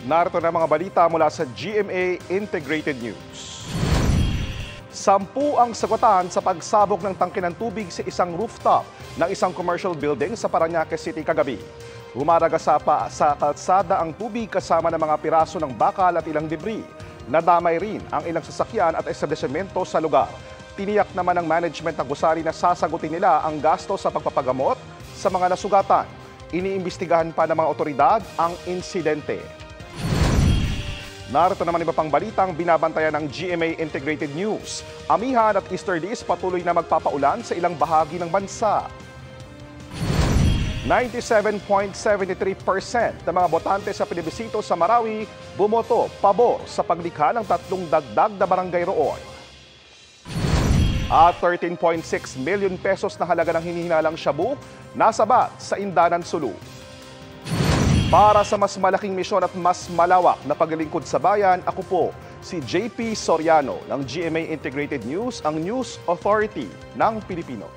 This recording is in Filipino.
Narito na mga balita mula sa GMA Integrated News. 10 ang sagwatan sa pagsabog ng tangke ng tubig sa isang rooftop ng isang commercial building sa Parañaque City kagabi. Humaraga sa kalsada ang tubig kasama ng mga piraso ng bakal at ilang debris. Nadamay rin ang ilang sasakyan at establishmento sa lugar. Tiniyak naman ng management ng gusali na sasagutin nila ang gasto sa pagpapagamot sa mga nasugatan. Iniimbestigahan pa ng mga otoridad ang insidente. Narito naman iba pang balitang binabantayan ng GMA Integrated News. Amihan at Easterlies patuloy na magpapaulan sa ilang bahagi ng bansa. 97.73% ng mga botante sa plebisito sa Marawi bumoto pabor sa paglikha ng 3 dagdag na barangay roon. At 13.6 million pesos na halaga ng hinihinalang shabu nasabat sa Indanan, Sulu. Para sa mas malaking misyon at mas malawak na paglilingkod sa bayan, ako po si JP Soriano ng GMA Integrated News, ang News Authority ng Pilipino.